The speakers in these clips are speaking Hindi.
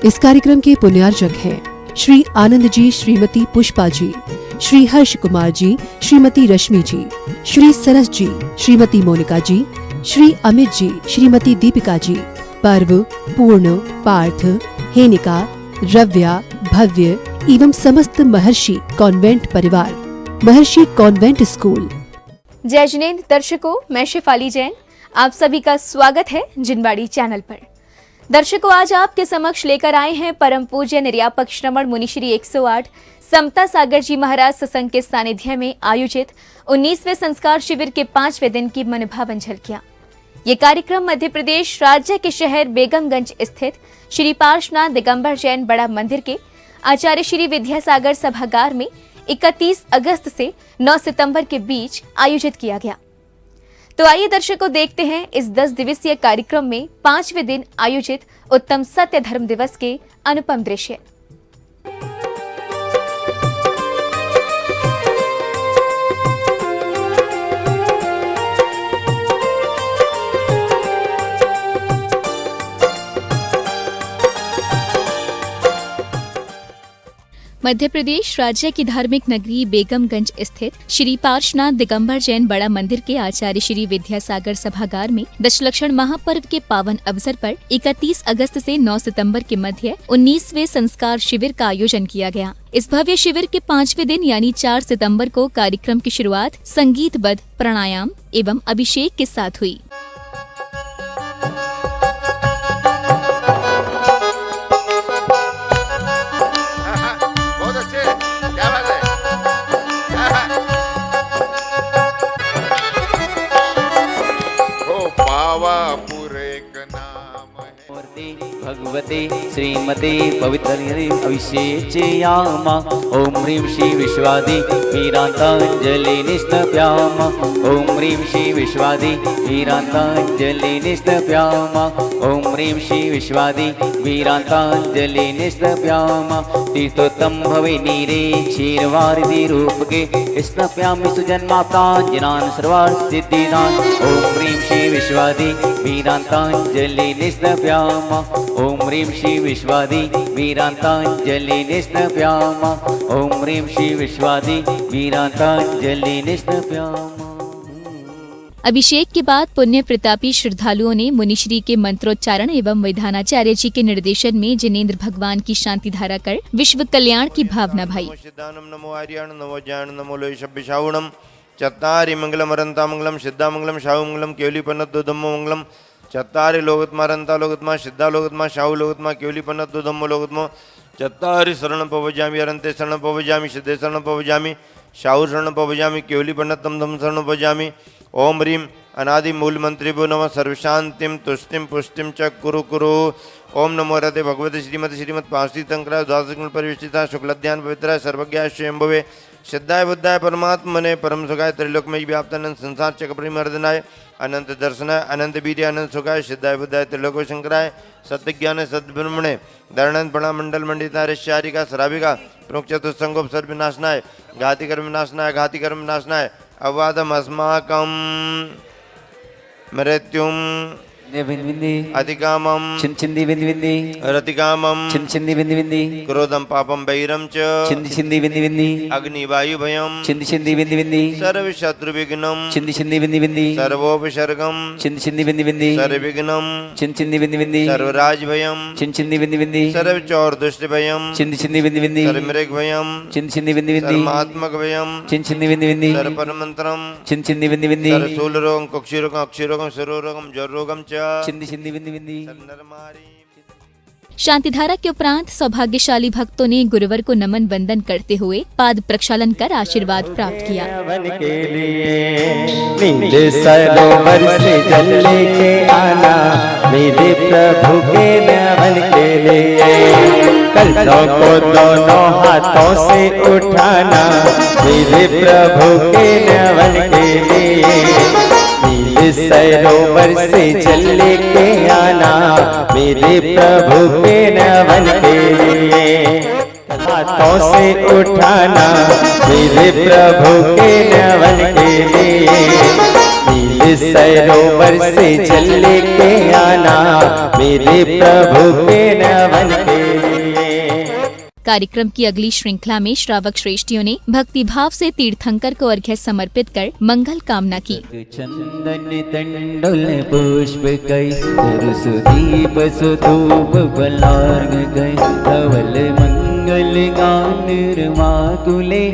इस कार्यक्रम के पुण्यार्चक हैं श्री आनंद जी, श्रीमती पुष्पा जी, श्री हर्ष कुमार जी, श्रीमती रश्मि जी, श्री सरस जी, श्रीमती मोनिका जी, श्री अमित जी, श्रीमती दीपिका जी, पर्व, पूर्ण, पार्थ, हेनिका, रव्या, भव्य एवं समस्त महर्षि कॉन्वेंट परिवार, महर्षि कॉन्वेंट स्कूल। जय जिनेंद्र दर्शकों, मैं शेफाली जैन, आप सभी का स्वागत है जिनवाड़ी चैनल पर। दर्शकों, आज आपके समक्ष लेकर आए हैं परम पूज्य निर्यापक श्रमण मुनि श्री 108 समता सागर जी महाराज सत्संग के सानिध्य में आयोजित 19वें संस्कार शिविर के 5वें दिन की मनभावन झलकियां। ये कार्यक्रम मध्य प्रदेश राज्य के शहर बेगमगंज स्थित श्री पार्श्वनाथ दिगंबर जैन बड़ा मंदिर के आचार्य श्री विद्यासागर सभागार में 31 अगस्त से 9 सितंबर के बीच आयोजित किया गया। तो आइए दर्शकों, देखते हैं इस 10 दिवसीय कार्यक्रम में 5वें दिन आयोजित उत्तम सत्य धर्म दिवस के अनुपम दृश्य। मध्य प्रदेश राज्य की धार्मिक नगरी बेगमगंज स्थित श्री पार्श्वनाथ दिगंबर जैन बड़ा मंदिर के आचार्य श्री विद्यासागर सभागार में दशलक्षण महापर्व के पावन अवसर पर 31 अगस्त से 9 सितंबर के मध्य 19वें संस्कार शिविर का आयोजन किया गया। इस भव्य शिविर के 5वें दिन यानी 4 सितंबर को कार्यक्रम की शुरुआत संगीतबद्ध प्राणायाम एवं अभिषेक के साथ हुई। भगवते श्रीमते पवित्र अभिषेचयामा। ओम ह्रीं श्री विश्वादि वीरांतांजलि निस्तप्यामा। ओम ह्रीं श्री विश्वादि वीरांतांजलि निस्तप्यामा। ओम ह्रीं श्री विश्वादि वीरांतांजलि निस्तप्यामा। तीर्थोत्तम भवे नीरे क्षीरवारिधि रूप के स्नप्यामि सुजन्माता जिनान सर्वार्थ सिद्धिदान। ओम ह्रीं श्री विश्वादि वीरांतांजलि निस्तप्यामा। ओम ह्रीं श्री विश्वादि वीरांतांजलि निस्तप्यामा। ओम ह्रीं श्री विश्वादि वीरांतांजलि निस्तप्यामा। अभिषेक के बाद पुण्य प्रतापी श्रद्धालुओं ने मुनिश्री के मंत्रोच्चारण एवं विधानाचार्य जी के निर्देशन में जिनेंद्र भगवान की शांति धारा कर विश्व कल्याण की भावना भाई। नमो आर्याण नमो ज्ञान नमो लोय शब्दशावणम चत्तारि मंगलम अरंता मंगलम सिद्धा मंगलम शाहु मंगलम केवलीपन्नतो धम्मो मंगलम चत्तारि लोकत्मा अरंता लोकत्मा सिद्धा लोकत्मा शाहु लोकत्मा केवलीपन्नतो धम्मो लोकत्मा चत्तारि शरणं पवजामि अरंते शरणं पवजामि सिद्धे शरणं पवजामि शाहु शरणं पवजामि केवलीपन्नतं धम्मं शरणं पवजामि। ओम ह्रीं अनादि मूल मंत्रिभ्यो नमः सर्वशांतिम तुष्टिम पुष्टिम च कुरु कुरु। ओम नमो रते भगवते श्रीमती श्रीमद पार्षदी तंकराय द्वादश परिविष्टिता शुक्लध्यान पवित्राय सर्वज्ञाय स्वयंभवे सिद्धाय बुद्धाय परमात्मने परम सुखाय त्रिलोकमय व्याप्तानंद संसार चक्रपरिमर्दनाय अनंत दर्शनाय अनंत वीर्य अनंत सुखाय सिद्धाय बुद्धाय त्रिलोक शंकराय सत्य ज्ञान सद्ब्रह्मणे दर्णन प्रणा मंडल मंडिता ऋष्यारिका शराबिका प्रोक्त चतुस्संगोपसर्ग विनाशनाय घातिकर्म विनाशनाय घातिकर्म विनाशनाय अवादम अस्माकं मृत्युम अधिकामं छिंदी बिंदी बिंदी रतिकामं छिंदी बिंदी बिंदी क्रोधम पापम वैरम च छिंदी बिंदी बिंदी अग्निवायु भयम छिंदी बिंदी बिंदी सर्व शत्रु विघ्नम छिंदी बिंदी बिंदी सर्वोपसर्गम छिंदी बिंदी बिंदी सर्व विघ्नम छिंदी बिंदी बिंदी सर्वराज भयम छिंदी बिंदी बिंदी सर्व चौर दुष्ट भयम छिंदी बिंदी बिंदी सर्वमृग भयम छिंदी बिंदी बिंदी सर्वात्मक भयम छिंदी बिंदी बिंदी सर्व परमंत्रम छिंदी बिंदी बिंदी सर्व शूल रोगम कुक्षी रोगम अक्षी रोगम सरो रोगम जर रोगम च छिंदी बिंदी बिंदी शांतिधारा के उपरांत सौभाग्यशाली भक्तों ने गुरुवर को नमन वंदन करते हुए पाद प्रक्षालन कर आशीर्वाद प्राप्त किया। नील सरोवर से जल लेके आना मेरे प्रभु के नमन के लिए। कलशों को दोनों हाथों से उठाना मेरे प्रभु के नमन के लिए। नील सरोवर से जल लेके आना मेरे प्रभु के नमन के लिए। हाथों से उठाना मेरे प्रभु के नमन के लिए। नील सरोवर से जल लेके आना मेरे प्रभु के नमन के लिए। कार्यक्रम की अगली श्रृंखला में श्रावक श्रेष्ठियों ने भक्तिभाव से तीर्थंकर को अर्घ्य समर्पित कर मंगल कामना की। चंदन तंडुल पुष्प कई सुदीप सुधूप बलार्ग गए धवल मंगल गान निर्माकुले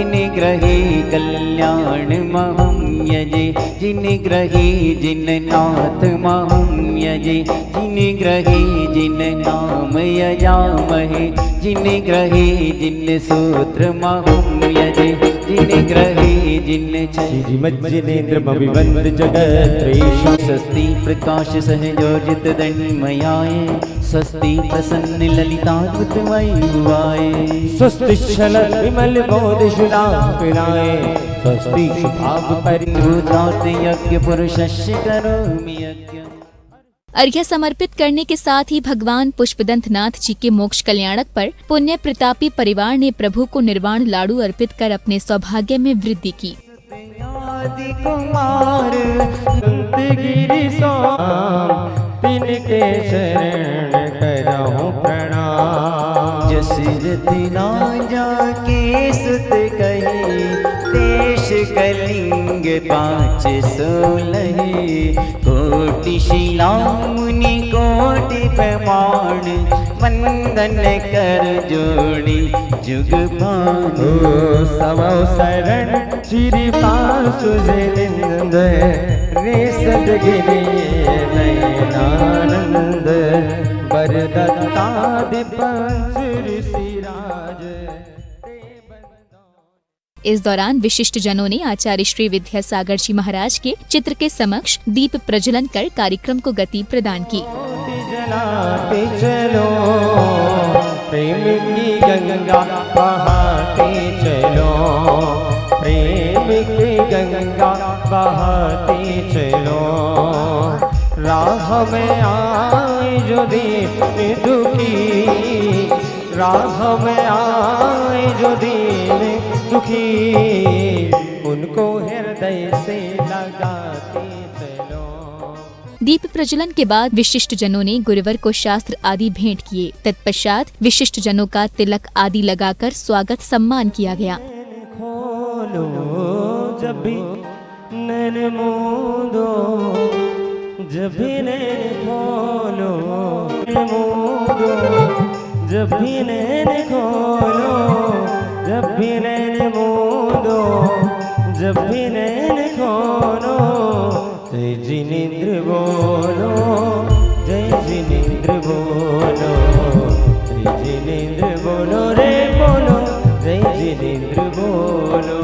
निग्रहे कल्याण महं यजे जिनिग्रहे जिननाथ महं यजे जिनिग्रहे जिन नाम यजामहे जिनिग्रहे जिन सूत्र महं यजे जिनिग्रहे जिन श्रीमज्जिनेन्द्रमभिवन्द जगत्रेषु स्वस्ति प्रकाश सहयोजित दण्डमयाय स्वस्ति प्रसन्न ललिताद्भुतमयुवाय स्वस्ति शल विमल बोध शुलाकराय स्वस्ति शुभाग परिभूतात् यज्ञ पुरुषस्य करोमि यज्ञ। अर्घ्य समर्पित करने के साथ ही भगवान पुष्पदंत नाथ जी के मोक्ष कल्याणक पर पुण्य प्रतापी परिवार ने प्रभु को निर्वाण लाडू अर्पित कर अपने सौभाग्य में वृद्धि की। आदि कुमार संत गिरि सोम तिनके शरण करहु प्रणाम। जसरथ राजा के सुत कहे देश कलिंग 516 कोटि शिला मुनि कोटि प्रमाण वंदन कर जोड़ी जुग पानु समो शरण श्री पासुजिलिंद रे सदगिरि नयनानंद वरदत्तादि पंच ऋषिराज। इस दौरान विशिष्ट जनों ने आचार्य श्री विद्यासागर जी महाराज के चित्र के समक्ष दीप प्रज्वलन कर कार्यक्रम को गति प्रदान की। जलाते चलो प्रेम की गंगा बहाते चलो प्रेम की गंगा बहाते चलो राह में आए जो दीन दुखी राह में आए जो दीन दुखी उनको हृदय से लगाते चलो। दीप प्रज्वलन के बाद विशिष्ट जनों ने गुरुवर को शास्त्र आदि भेंट किए। तत्पश्चात विशिष्ट जनों का तिलक आदि लगाकर स्वागत सम्मान किया गया। खोलो जब भी नैन मूंदो जब भी नैन खोलो मूंदो जब भी नैन खोलो जब भी नैन मूंदो जब भी नैन खोलो जय जिनेन्द्र बोलो जय जिनेन्द्र बोलो जय जिनेन्द्र बोलो रे बोलो जय जिनेन्द्र बोलो।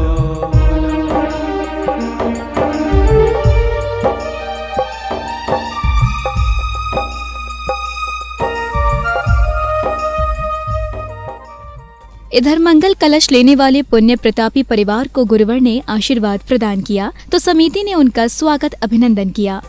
इधर मंगल कलश लेने वाले पुण्य प्रतापी परिवार को गुरुवर ने आशीर्वाद प्रदान किया तो समिति ने उनका स्वागत अभिनंदन किया।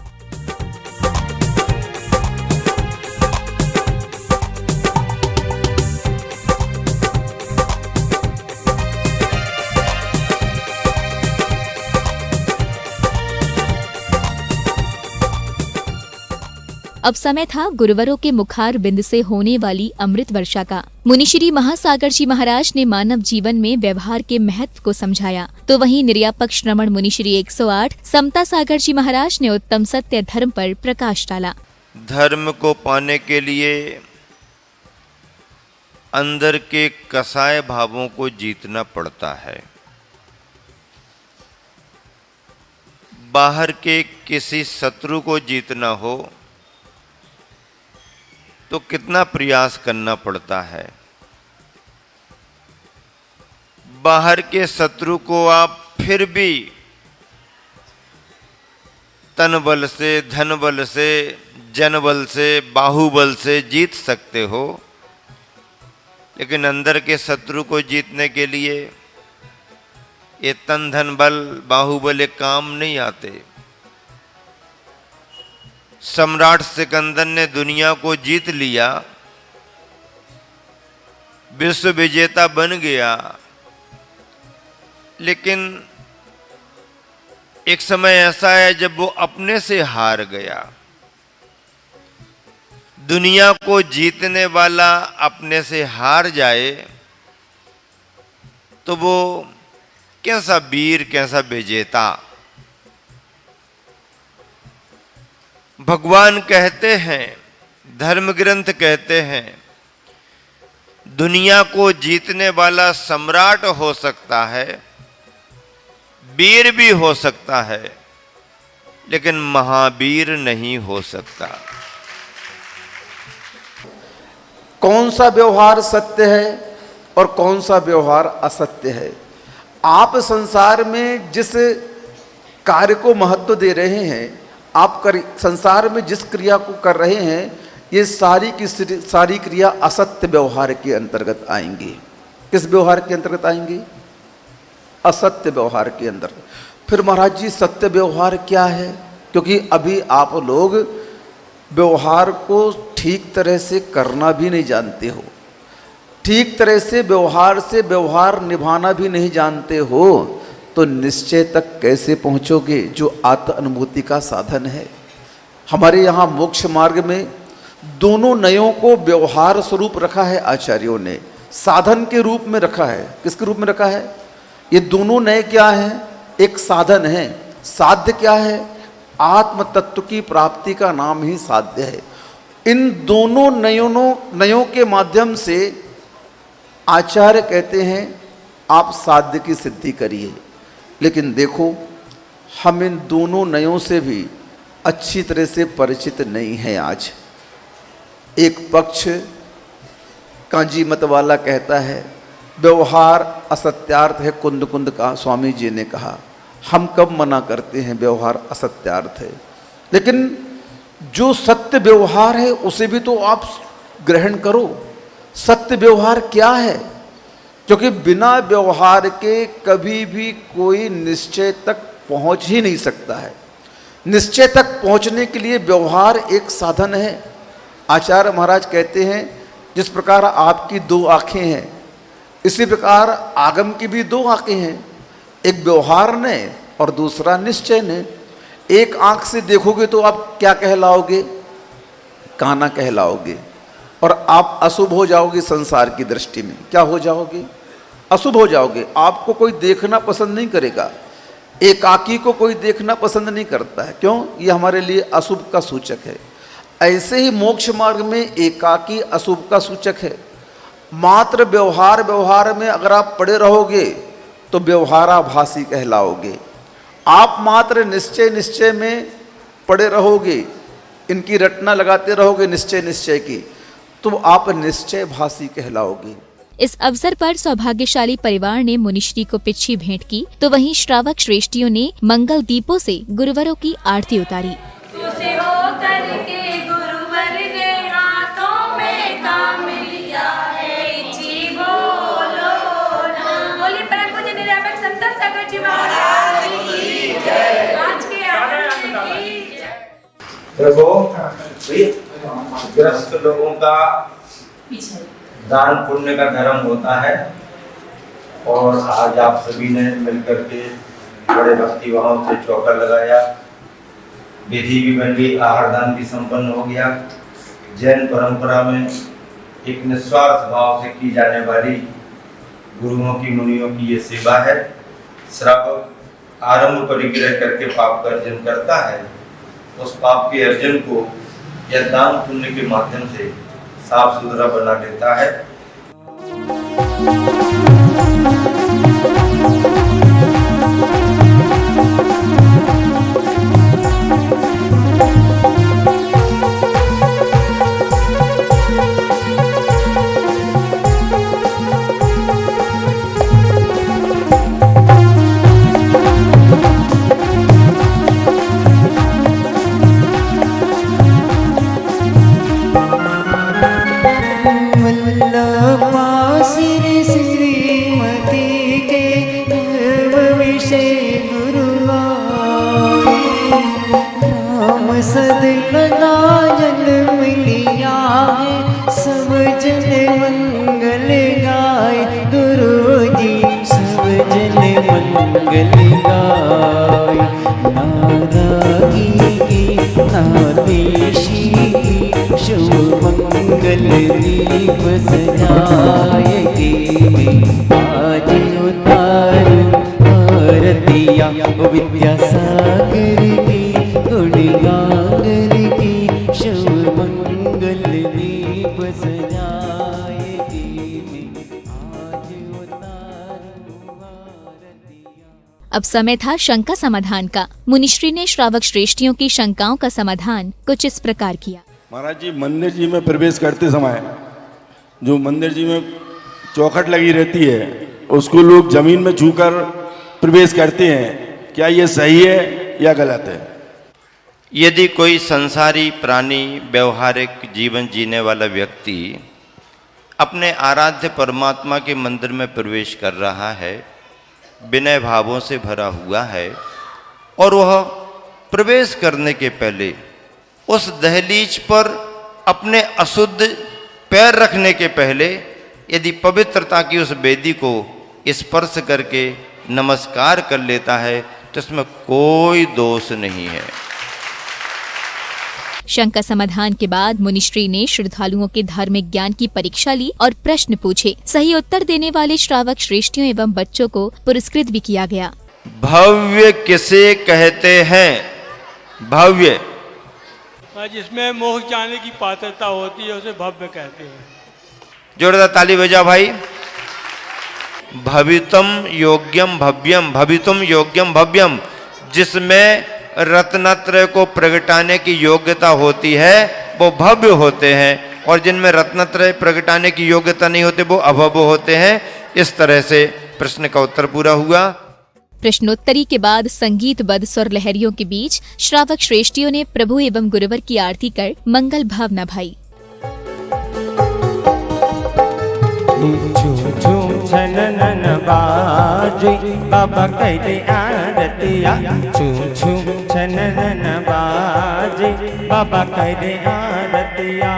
अब समय था गुरुवरों के मुखार बिंद से होने वाली अमृत वर्षा का। मुनिश्री महासागर जी महाराज ने मानव जीवन में व्यवहार के महत्व को समझाया तो वहीं निर्यापक श्रमण मुनिश्री 108 समता सागर जी महाराज ने उत्तम सत्य धर्म पर प्रकाश डाला। धर्म को पाने के लिए अंदर के कसाय भावों को जीतना पड़ता है। बाहर के किसी शत्रु को जीतना हो तो कितना प्रयास करना पड़ता है। बाहर के शत्रु को आप फिर भी तन बल से, धन बल से, जन बल से, बाहुबल से जीत सकते हो, लेकिन अंदर के शत्रु को जीतने के लिए ये तन धन बल बाहुबल काम नहीं आते। सम्राट सिकंदर ने दुनिया को जीत लिया, विश्व विजेता बन गया, लेकिन एक समय ऐसा है जब वो अपने से हार गया। दुनिया को जीतने वाला अपने से हार जाए तो वो कैसा वीर, कैसा विजेता। भगवान कहते हैं, धर्म ग्रंथ कहते हैं, दुनिया को जीतने वाला सम्राट हो सकता है, वीर भी हो सकता है, लेकिन महावीर नहीं हो सकता। कौन सा व्यवहार सत्य है और कौन सा व्यवहार असत्य है। आप संसार में जिस कार्य को महत्व दे रहे हैं, आप संसार में जिस क्रिया को कर रहे हैं, ये सारी की सारी क्रिया असत्य व्यवहार के अंतर्गत आएंगी। किस व्यवहार के अंतर्गत आएंगी? असत्य व्यवहार के अंदर। फिर महाराज जी सत्य व्यवहार क्या है? क्योंकि अभी आप लोग व्यवहार को ठीक तरह से करना भी नहीं जानते हो, ठीक तरह से व्यवहार निभाना भी नहीं जानते हो, तो निश्चय तक कैसे पहुंचोगे जो आत्म अनुभूति का साधन है। हमारे यहाँ मोक्ष मार्ग में दोनों नयों को व्यवहार स्वरूप रखा है आचार्यों ने, साधन के रूप में रखा है। किसके रूप में रखा है? ये दोनों नय क्या है? एक साधन है। साध्य क्या है? आत्म तत्व की प्राप्ति का नाम ही साध्य है। इन दोनों नयों के माध्यम से आचार्य कहते हैं आप साध्य की सिद्धि करिए। लेकिन देखो, हम इन दोनों नयों से भी अच्छी तरह से परिचित नहीं हैं आज। एक पक्ष कांजी मत वाला कहता है व्यवहार असत्यार्थ है, कुंद कुंद का स्वामी जी ने कहा। हम कब मना करते हैं व्यवहार असत्यार्थ है, लेकिन जो सत्य व्यवहार है उसे भी तो आप ग्रहण करो। सत्य व्यवहार क्या है? क्योंकि बिना व्यवहार के कभी भी कोई निश्चय तक पहुंच ही नहीं सकता है। निश्चय तक पहुंचने के लिए व्यवहार एक साधन है। आचार्य महाराज कहते हैं जिस प्रकार आपकी दो आंखें हैं, इसी प्रकार आगम की भी दो आंखें हैं, एक व्यवहार ने और दूसरा निश्चय ने। एक आंख से देखोगे तो आप क्या कहलाओगे? काना कहलाओगे, और आप अशुभ हो जाओगे संसार की दृष्टि में। क्या हो जाओगे? अशुभ हो जाओगे। आपको कोई देखना पसंद नहीं करेगा, एकाकी को कोई देखना पसंद नहीं करता है। क्यों? ये हमारे लिए अशुभ का सूचक है। ऐसे ही मोक्ष मार्ग में एकाकी अशुभ का सूचक है। मात्र व्यवहार में अगर आप पड़े रहोगे तो व्यवहाराभासी कहलाओगे। आप मात्र निश्चय में पड़े रहोगे, इनकी रटना लगाते रहोगे निश्चय की, तो आप निश्चय भासी कहलाओगे। इस अवसर पर सौभाग्यशाली परिवार ने मुनिश्री को पिच्छी भेंट की, तो वहीं श्रावक श्रेष्ठियों ने मंगल दीपों से गुरुवरों की आरती उतारी। देखो, ग्रस्त लोगों का दान पुण्य का धर्म होता है, और आज आप सभी ने मिलकर के बड़े भक्ति भाव से चौका लगाया, विधि भी बन गई, आहार दान भी संपन्न हो गया। जैन परंपरा में एक निस्वार्थ भाव से की जाने वाली गुरुओं की मुनियों की ये सेवा है। श्रावक आरंभ परिग्रह करके पाप का अर्जन करता है, उस पाप के अर्जन को या दान पुण्य के माध्यम से साफ सुथरा बना लेता है। सदनायन मिलिया है, सब जन मंगल गाय गुरु जी, सब जन मंगल गाय। नारागी की नादेशी शुभ मंगल दीप सजाए के आज मैया ओ विद्यासागर की गुण गागर की शुभ मंगल दीप सजाएगी मैं आज उतारूं आरतियां। अब समय था शंका समाधान का। मुनिश्री ने श्रावक श्रेष्ठियों की शंकाओं का समाधान कुछ इस प्रकार किया। महाराज जी, मंदिर जी में प्रवेश करते समय जो मंदिर जी में चौखट लगी रहती है उसको लोग जमीन में छूकर प्रवेश करते हैं, क्या ये सही है या गलत है? यदि कोई संसारी प्राणी व्यवहारिक जीवन जीने वाला व्यक्ति अपने आराध्य परमात्मा के मंदिर में प्रवेश कर रहा है, विनय भावों से भरा हुआ है, और वह प्रवेश करने के पहले उस दहलीज पर अपने अशुद्ध पैर रखने के पहले यदि पवित्रता की उस वेदी को स्पर्श करके नमस्कार कर लेता है तो इसमें कोई दोष नहीं है। शंका समाधान के बाद मुनिश्री ने श्रद्धालुओं के धार्मिक ज्ञान की परीक्षा ली और प्रश्न पूछे। सही उत्तर देने वाले श्रावक श्रेष्ठियों एवं बच्चों को पुरस्कृत भी किया गया। भव्य किसे कहते हैं? भव्य जिसमें मोक्ष जाने की पात्रता होती है उसे भव्य कहते हैं। जोरदार ताली बजा भाई। भवितम योग्यम भव्यम, भवितुम योग्यम भव्यम, जिसमें रत्नत्रय को प्रगटाने की योग्यता होती है वो भव्य होते हैं, और जिनमें रत्नत्रय प्रगटाने की योग्यता नहीं होते वो अभव्य होते हैं। इस तरह से प्रश्न का उत्तर पूरा हुआ। प्रश्नोत्तरी के बाद संगीतबद्ध स्वर लहरियों के बीच श्रावक श्रेष्ठियों ने प्रभु एवं गुरुवर की आरती कर मंगल भावना भाई। झूम झूम छननन बाजे बाबा कहते आरतिया। झूम झूम छननन बाजे बाबा कहते आरतिया।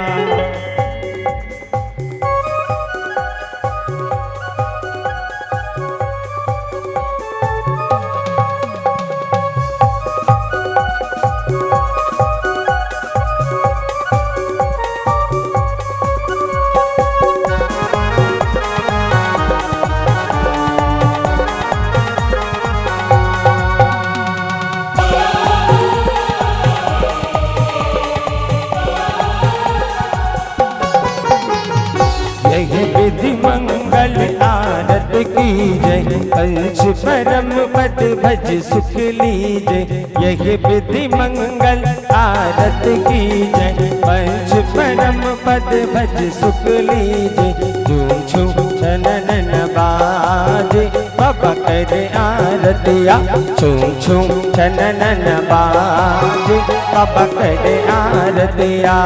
विधि मंगल आरत की जय, पंच परम पद भज सुख लीजय। यही विधि मंगल आरत की जय, पंच परम पद भज सुख लीजय। झूम झूम छननन बाजे बाबा करे आरतिया। झूम झूम छननन बाजे बाबा करे आरतिया।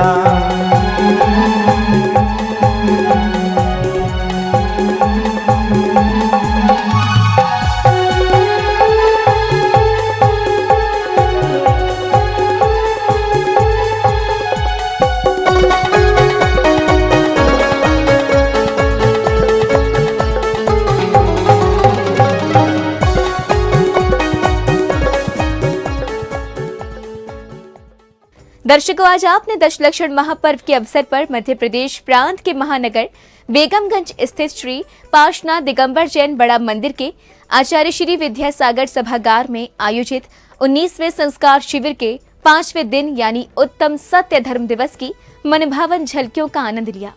दर्शकों, आज आपने दशलक्षण महापर्व के अवसर पर मध्य प्रदेश प्रांत के महानगर बेगमगंज स्थित श्री पार्श्वनाथ दिगंबर जैन बड़ा मंदिर के आचार्य श्री विद्यासागर सभागार में आयोजित 19वें संस्कार शिविर के 5वें दिन यानी उत्तम सत्य धर्म दिवस की मनभावन झलकियों का आनंद लिया।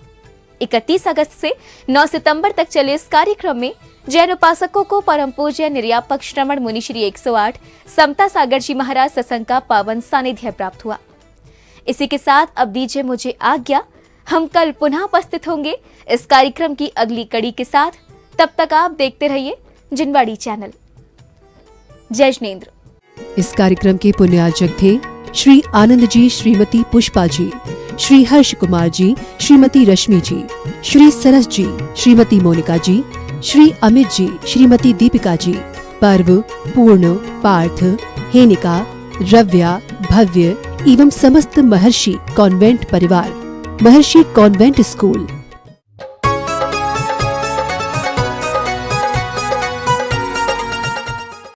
31 अगस्त से 9 सितंबर तक चले इस कार्यक्रम में जैन उपासकों को परम पूज्य निर्यापक श्रमण मुनिश्री 108 समता सागर जी महाराज सत्संग का पावन सानिध्य प्राप्त हुआ। इसी के साथ अब दीजिए मुझे आज्ञा। हम कल पुनः उपस्थित होंगे इस कार्यक्रम की अगली कड़ी के साथ। तब तक आप देखते रहिए जिनवाड़ी चैनल। जय जिनेंद्र। इस कार्यक्रम के पुण्यार्चक थे श्री आनंद जी, श्रीमती पुष्पा जी, श्री हर्ष कुमार जी, श्रीमती रश्मि जी, श्री सरस जी, श्रीमती मोनिका जी, श्री अमित जी, श्रीमती दीपिका जी, पर्व, पूर्ण, पार्थ, हेनिका, रव्या, भव्य एवं समस्त महर्षि कॉन्वेंट परिवार, महर्षि कॉन्वेंट स्कूल